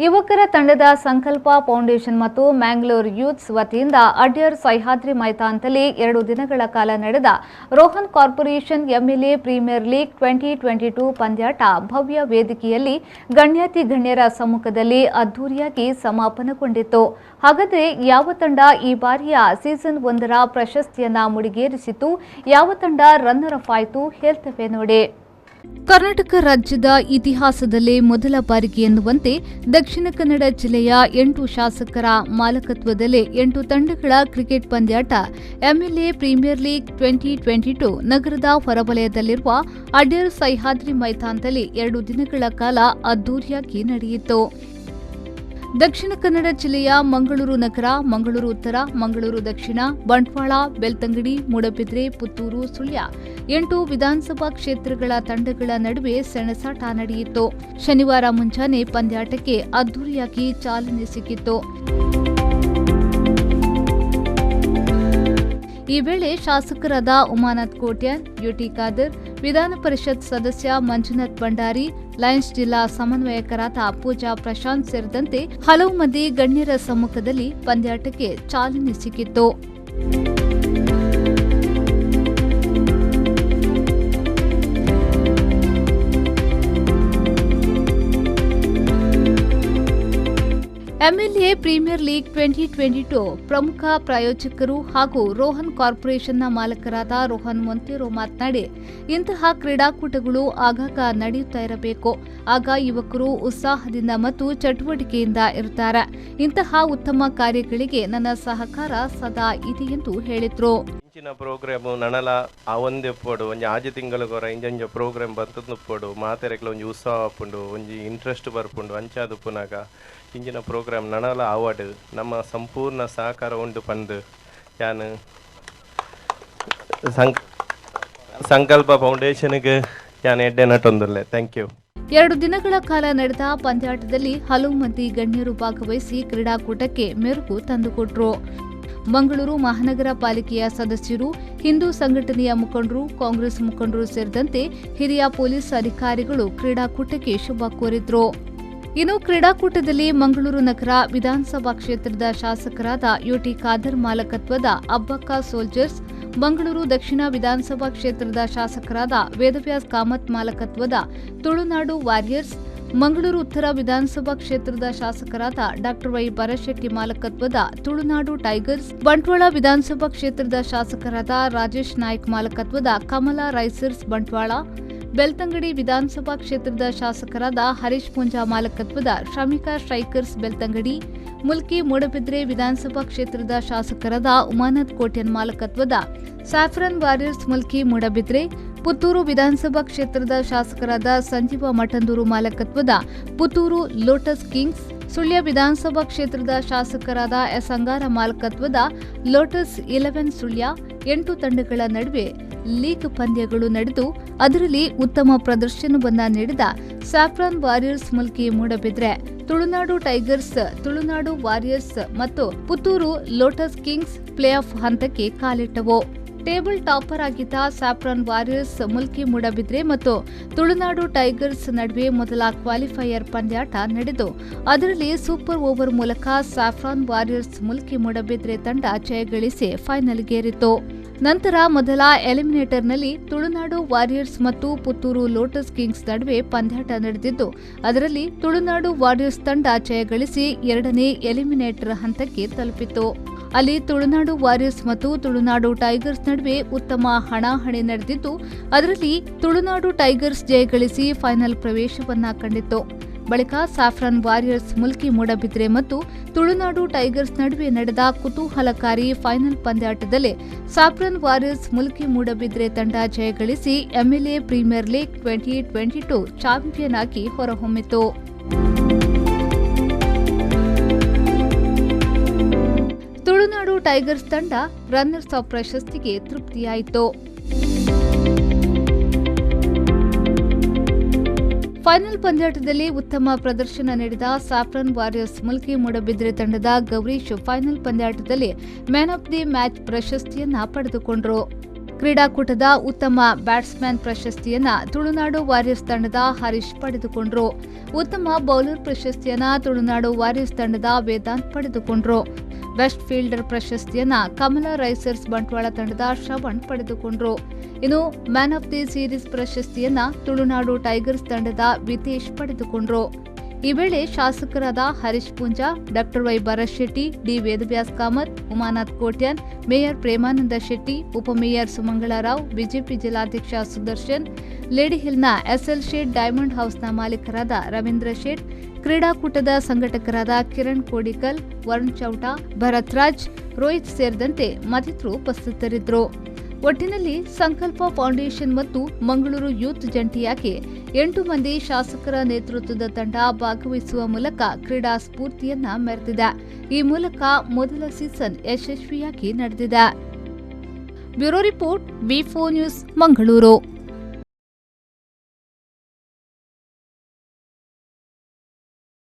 ಯುವಕರ ತಂಡದ ಸಂಕಲ್ಪ ಫೌಂಡೇಶನ್ ಮತ್ತು ಮ್ಯಾಂಗ್ಳೂರ್ ಯೂತ್ಸ್ ವತಿಯಿಂದ ಅಡ್ಯರ್ ಸಹ್ಯಾದ್ರಿ ಮೈದಾನದಲ್ಲಿ 2 ದಿನಗಳ ಕಾಲ ನಡೆದ Rohan corporation MLA premier league 2022 ಪಂದ್ಯಾಟ ಭವ್ಯ ವೇದಿಕೆಯಲ್ಲಿ ಗಣ್ಯಾತಿ ಗಣ್ಯರ ಸಮ್ಮುಖದಲ್ಲಿ ಅದ್ದೂರಿಯಾಗಿ ಸಮಾಪನಗೊಂಡಿತು. ಹಾಗಾದರೆ ಯಾವ ತಂಡ ಈ ಬಾರಿಯ ಸೀಸನ್ 1ರ ಪ್ರಶಸ್ತಿಯನ್ನ ಮುಡಿಗೇರಿಸಿತು, ಯಾವ ತಂಡ ರನ್ನರ್ ಅಪ್ ಆಯಿತು ಹೇಳ್ತೇವೆ ನೋಡಿ. ಕರ್ನಾಟಕ ರಾಜ್ಯದ ಇತಿಹಾಸದಲ್ಲೇ ಮೊದಲ ಬಾರಿಗೆ ಎನ್ನುವಂತೆ ದಕ್ಷಿಣ ಕನ್ನಡ ಜಿಲ್ಲೆಯ 8 ಶಾಸಕರ ಮಾಲಕತ್ವದಲ್ಲಿ 8 ತಂಡಗಳ ಕ್ರಿಕೆಟ್ ಪಂದ್ಯಾಟ ಎಂಎಲ್ಎ ಪ್ರೀಮಿಯರ್ ಲೀಗ್ 2022 ನಗರದ ಹೊರವಲಯದಲ್ಲಿರುವ ಅಡ್ಯರ್ ಸಹ್ಯಾದ್ರಿ ಮೈದಾನದಲ್ಲಿ 2 ದಿನಗಳ ಕಾಲ ಅದ್ದೂರಿಯಾಗಿ ನಡೆಯಿತು. ದಕ್ಷಿಣ ಕನ್ನಡ ಜಿಲ್ಲೆಯ ಮಂಗಳೂರು ನಗರ, ಮಂಗಳೂರು ಉತ್ತರ, ಮಂಗಳೂರು ದಕ್ಷಿಣ, ಬಂಟ್ವಾಳ, ಬೆಳ್ತಂಗಡಿ, ಮೂಡಬಿದ್ರೆ, ಪುತ್ತೂರು, ಸುಳ್ಯ 8 ವಿಧಾನಸಭಾ ಕ್ಷೇತ್ರಗಳ ತಂಡಗಳ ನಡುವೆ ಸೆಣಸಾಟ ನಡೆಯಿತು. ಶನಿವಾರ ಮುಂಜಾನೆ ಪಂದ್ಯಾಟಕ್ಕೆ ಅದ್ದೂರಿಯಾಗಿ ಚಾಲನೆ ಸಿಕ್ಕಿತ್ತು. ಈ ವೇಳೆ ಶಾಸಕರಾದ ಉಮಾನಾಥ್ ಕೋಟ್ಯಾನ್, ಯುಟಿ ಖಾದರ್, ವಿಧಾನ ಪರಿಷತ್ ಸದಸ್ಯ ಮಂಜುನಾಥ್ ಭಂಡಾರಿ, ಲಯನ್ಸ್ ಜಿಲ್ಲಾ ಸಮನ್ವಯಕರಾದ ಪೂಜಾ ಪ್ರಶಾಂತ್ ಸೇರಿದಂತೆ ಹಲವು ಮಂದಿ ಗಣ್ಯರ ಸಮ್ಮುಖದಲ್ಲಿ ಪಂದ್ಯಾಟಕ್ಕೆ ಚಾಲನೆ ಸಿಕ್ಕಿತ್ತು. ಎಂಎಲ್ಎ ಪ್ರೀಮಿಯರ್ ಲೀಗ್ 2022 ಪ್ರಮುಖ ಪ್ರಾಯೋಜಕರು ಹಾಗೂ ರೋಹನ್ ಕಾರ್ಪೊರೇಷನ್ನ ಮಾಲಕರಾದ ರೋಹನ್ ಮೊಂತೇರೊ ಮಾತನಾಡಿ, ಇಂತಹ ಕ್ರೀಡಾಕೂಟಗಳು ಆಗಾಗ ನಡೆಯುತ್ತಾ ಇರಬೇಕು. ಆಗ ಯುವಕರು ಉತ್ಸಾಹದಿಂದ ಮತ್ತು ಚಟುವಟಿಕೆಯಿಂದ ಇರುತ್ತಾರೆ. ಇಂತಹ ಉತ್ತಮ ಕಾರ್ಯಗಳಿಗೆ ನನ್ನ ಸಹಕಾರ ಸದಾ ಇದೆ ಎಂದು ಹೇಳಿದರು. ಇಂಚಿನ ಪ್ರೋಗ್ರಾಮ್ ನನಲ ಒಂದೆಪ್ಪಡು ಒಂಜಿ ಆಜಿ ತಿಂಗಳು ಕೊರ ಇಂಜ ಪ್ರೋಗ್ರಾಮ್ ಬರ್ತುಪ್ಪಡು ಮಾತೆರೆಗ್ಲ ಒಂಜಿ ಉತ್ಸಾಹ ಅಪ್ಪುಂಡು ಒಂಜಿ ಇಂಟ್ರೆಸ್ಟ್ ಬರ್ಪುಂಡು ಅಂಚಾದು ಪುನಗ ಇಂಚಿನ ಪ್ರೋಗ್ರಾಮ್ ನನಲ ಅವಾರ್ಡ್ ನಮ್ಮ ಸಂಪೂರ್ಣ ಸಹಕಾರ ಉಂಡು ಪಂದು ಯಾನು ಸಂಕಲ್ಪ ಫೌಂಡೇಶನ್ಗೆ ಯಾನು ಎಡ್ಡೆ ನಟೊಂದುಲ್ಲೆ. Thank you. 2 ದಿನಗಳ ಕಾಲ ನಡೆದ ಪಂದ್ಯಾಟದಲ್ಲಿ ಹಲವು ಮಂದಿ ಗಣ್ಯರು ಭಾಗವಹಿಸಿ ಕ್ರೀಡಾಕೂಟಕ್ಕೆ ಮೆರುಗು ತಂದುಕೊಟ್ರು. ಮಂಗಳೂರು ಮಹಾನಗರ ಪಾಲಿಕೆಯ ಸದಸ್ಯರು, ಹಿಂದೂ ಸಂಘಟನೆಯ ಮುಖಂಡರು, ಕಾಂಗ್ರೆಸ್ ಮುಖಂಡರು ಸೇರಿದಂತೆ ಹಿರಿಯ ಪೊಲೀಸ್ ಅಧಿಕಾರಿಗಳು ಕ್ರೀಡಾಕೂಟಕ್ಕೆ ಶುಭ ಕೋರಿದ್ರು. ಇನ್ನು ಕ್ರೀಡಾಕೂಟದಲ್ಲಿ ಮಂಗಳೂರು ನಗರ ವಿಧಾನಸಭಾ ಕ್ಷೇತ್ರದ ಶಾಸಕರಾದ ಯುಟಿ ಖಾದರ್ ಮಾಲಕತ್ವದ ಅಬ್ಬಕ್ಕ ಸೋಲ್ಜರ್ಸ್, ಮಂಗಳೂರು ದಕ್ಷಿಣ ವಿಧಾನಸಭಾ ಕ್ಷೇತ್ರದ ಶಾಸಕರಾದ ವೇದವ್ಯಾಸ್ ಕಾಮತ್ ಮಾಲಕತ್ವದ ತುಳುನಾಡು ವಾರಿಯರ್ಸ್, ಮಂಗಳೂರು ಉತ್ತರ ವಿಧಾನಸಭಾ ಕ್ಷೇತ್ರದ ಶಾಸಕರಾದ ಡಾ ವೈ ಭರಶೆಟ್ಟಿ ಮಾಲಕತ್ವದ ತುಳುನಾಡು ಟೈಗರ್ಸ್, ಬಂಟ್ವಾಳ ವಿಧಾನಸಭಾ ಕ್ಷೇತ್ರದ ಶಾಸಕರಾದ ರಾಜೇಶ್ ನಾಯ್ಕ್ ಮಾಲಕತ್ವದ ಕಮಲಾ ರೈಸರ್ಸ್ ಬಂಟ್ವಾಳ, ಬೆಳ್ತಂಗಡಿ ವಿಧಾನಸಭಾ ಕ್ಷೇತ್ರದ ಶಾಸಕರಾದ ಹರೀಶ್ ಪೂಂಜಾ ಮಾಲಕತ್ವದ ಶ್ರಮಿಕಾ ಸ್ಟ್ರೈಕರ್ಸ್ ಬೆಳ್ತಂಗಡಿ, ಮುಲ್ಕಿ ಮೂಡಬಿದ್ರೆ ವಿಧಾನಸಭಾ ಕ್ಷೇತ್ರದ ಶಾಸಕರಾದ ಉಮಾನಾಥ್ ಕೋಟ್ಯಾನ್ ಮಾಲಕತ್ವದ ಸ್ಯಾಫ್ರನ್ ವಾರಿಯರ್ಸ್ ಮುಲ್ಕಿ ಮೂಡಬಿದ್ರೆ, ಪುತ್ತೂರು ವಿಧಾನಸಭಾ ಕ್ಷೇತ್ರದ ಶಾಸಕರಾದ ಸಂಜೀವ ಮಠಂದೂರು ಮಾಲಕತ್ವದ ಪುತ್ತೂರು ಲೋಟಸ್ ಕಿಂಗ್ಸ್, ಸುಳ್ಯ ವಿಧಾನಸಭಾ ಕ್ಷೇತ್ರದ ಶಾಸಕರಾದ ಎಸ್ ಅಂಗಾರ ಮಾಲಕತ್ವದ ಲೋಟಸ್ 11 ಸುಳ್ಯ 8 ತಂಡಗಳ ನಡುವೆ ಲೀಗ್ ಪಂದ್ಯಗಳು ನಡೆದು ಅದರಲ್ಲಿ ಉತ್ತಮ ಪ್ರದರ್ಶನವನ್ನ ನೀಡಿದ saffron warriors Mulki Moodabidri, Tulunadu tigers, Tulunadu warriors ಮತ್ತು Puttur lotus kings play off ಹಂತಕ್ಕೆ ಕಾಲಿಟ್ಟವು. ಟೇಬಲ್ ಟಾಪರ್ ಆಗಿದ್ದ ಸ್ಯಾಫ್ರಾನ್ ವಾರಿಯರ್ಸ್ ಮುಲ್ಕಿ ಮೂಡಬಿದ್ರೆ ಮತ್ತು ತುಳುನಾಡು ಟೈಗರ್ಸ್ ನಡುವೆ ಮೊದಲ ಕ್ವಾಲಿಫೈಯರ್ ಪಂದ್ಯಾಟ ನಡೆದು ಅದರಲ್ಲಿ ಸೂಪರ್ ಓವರ್ ಮೂಲಕ ಸ್ಯಾಫ್ರಾನ್ ವಾರಿಯರ್ಸ್ ಮುಲ್ಕಿ ಮೂಡಬಿದ್ರೆ ತಂಡ ಜಯಗಳಿಸಿ ಫೈನಲ್ಗೇರಿತು. ನಂತರ ಮೊದಲ ಎಲಿಮಿನೇಟರ್ನಲ್ಲಿ ತುಳುನಾಡು ವಾರಿಯರ್ಸ್ ಮತ್ತು ಪುತ್ತೂರು ಲೋಟಸ್ ಕಿಂಗ್ಸ್ ನಡುವೆ ಪಂದ್ಯಾಟ ನಡೆದಿದ್ದು ಅದರಲ್ಲಿ ತುಳುನಾಡು ವಾರಿಯರ್ಸ್ ತಂಡ ಜಯಗಳಿಸಿ 2ನೇ ಎಲಿಮಿನೇಟರ್ ಹಂತಕ್ಕೆ ತಲುಪಿತು. ಅಲ್ಲಿ ತುಳುನಾಡು ವಾರಿಯರ್ಸ್ ಮತ್ತು ತುಳುನಾಡು ಟೈಗರ್ಸ್ ನಡುವೆ ಉತ್ತಮ ಹಣಾಹಣಿ ನಡೆದಿದ್ದು ಅದರಲ್ಲಿ ತುಳುನಾಡು ಟೈಗರ್ಸ್ ಜಯಗಳಿಸಿ ಫೈನಲ್ ಪ್ರವೇಶವನ್ನ ಕಂಡಿತ್ತು. ಬಳಿಕ ಸ್ಯಾಫ್ರಾನ್ ವಾರಿಯರ್ಸ್ ಮುಲ್ಕಿ ಮೂಡಬಿದ್ರೆ ಮತ್ತು ತುಳುನಾಡು ಟೈಗರ್ಸ್ ನಡುವೆ ನಡೆದ ಕುತೂಹಲಕಾರಿ ಫೈನಲ್ ಪಂದ್ಯಾಟದಲ್ಲಿ ಸ್ಯಾಫ್ರಾನ್ ವಾರಿಯರ್ಸ್ ಮುಲ್ಕಿ ಮೂಡಬಿದ್ರೆ ತಂಡ ಜಯಗಳಿಸಿ ಎಂಎಲ್ಎ ಪ್ರೀಮಿಯರ್ ಲೀಗ್ 2022 ಚಾಂಪಿಯನ್ ಆಗಿ ಹೊರಹೊಮ್ಮಿತು. ತುಳುನಾಡು ಟೈಗರ್ಸ್ ತಂಡ ರನ್ನರ್ಸ್ ಅಪ್ ಪ್ರಶಸ್ತಿಗೆ ತೃಪ್ತಿಯಾಯಿತು. ಫೈನಲ್ ಪಂದ್ಯಾಟದಲ್ಲಿ ಉತ್ತಮ ಪ್ರದರ್ಶನ ನೀಡಿದ ಸ್ಯಾಫ್ರನ್ ವಾರಿಯರ್ಸ್ ಮುಲ್ಕಿ ಮೂಡಬಿದ್ರೆ ತಂಡದ ಗೌರೀಶ್ ಫೈನಲ್ ಪಂದ್ಯಾಟದಲ್ಲಿ ಮ್ಯಾನ್ ಆಫ್ ದಿ ಮ್ಯಾಚ್ ಪ್ರಶಸ್ತಿಯನ್ನ ಪಡೆದುಕೊಂಡರು. ಕ್ರೀಡಾಕೂಟದ ಉತ್ತಮ ಬ್ಯಾಟ್ಸ್ಮನ್ ಪ್ರಶಸ್ತಿಯನ್ನ ತುಳುನಾಡು ವಾರಿಯರ್ಸ್ ತಂಡದ ಹರೀಶ್ ಪಡೆದುಕೊಂಡ್ರು. ಉತ್ತಮ ಬೌಲರ್ ಪ್ರಶಸ್ತಿಯನ್ನ ತುಳುನಾಡು ವಾರಿಯರ್ಸ್ ತಂಡದ ವೇದಾಂತ್ ಪಡೆದುಕೊಂಡ್ರು. ಬೆಸ್ಟ್ ಫೀಲ್ಡರ್ ಪ್ರಶಸ್ತಿಯನ್ನ ಕಮಲಾ ರೈಸರ್ಸ್ ಬಂಟ್ವಾಳ ತಂಡದ ಶ್ರವಣ್ ಪಡೆದುಕೊಂಡ್ರು. ಇನ್ನು ಮ್ಯಾನ್ ಆಫ್ ದಿ ಸೀರೀಸ್ ಪ್ರಶಸ್ತಿಯನ್ನ ತುಳುನಾಡು ಟೈಗರ್ಸ್ ತಂಡದ ವಿತೇಶ್ ಪಡೆದುಕೊಂಡ್ರು. ಈ ವೇಳೆ ಶಾಸಕರಾದ ಹರೀಶ್ ಪೂಂಜಾ, ಡಾ Y Bharat Shetty, D Vedavyas Kamath, Umanath Kotian, mayor Premananda Shetty, ಉಪಮೇಯರ್ ಸುಮಂಗಳಾ ರಾವ್, ಬಿಜೆಪಿ ಜಿಲ್ಲಾಧ್ಯಕ್ಷ ಸುದರ್ಶನ್, ಲೇಡಿ ಹಿಲ್ನ ಎಸ್ಎಲ್ ಶೇಟ್ ಡೈಮಂಡ್ ಹೌಸ್ನ ಮಾಲೀಕರಾದ ರವೀಂದ್ರ ಶೇಟ್, ಕ್ರೀಡಾಕೂಟದ ಸಂಘಟಕರಾದ ಕಿರಣ್ ಕೋಡಿಕಲ್, ವರುಣ್ ಚೌಟಾ, ಭರತ್ ರಾಜ್, ರೋಹಿತ್ ಸೇರಿದಂತೆ ಮತ್ತಿತರರು ಉಪಸ್ಥಿತರಿದ್ದರು. ಒಟ್ಟಿನಲ್ಲಿ ಸಂಕಲ್ಪ ಫೌಂಡೇಶನ್ ಮತ್ತು ಮಂಗಳೂರು ಯೂತ್ ಜಂಟಿಯಾಗಿ 8 ಮಂದಿ ಶಾಸಕರ ನೇತೃತ್ವದ ತಂಡ ಭಾಗವಹಿಸುವ ಮೂಲಕ ಕ್ರೀಡಾ ಸ್ಫೂರ್ತಿಯನ್ನ ಮೆರೆದಿದೆ. ಈ ಮೂಲಕ ಮೊದಲ ಸೀಸನ್ ಯಶಸ್ವಿಯಾಗಿ ನಡೆದಿದೆ. ಬ್ಯೂರೋ ರಿಪೋರ್ಟ್, ವಿ4 ನ್ಯೂಸ್, ಮಂಗಳೂರು.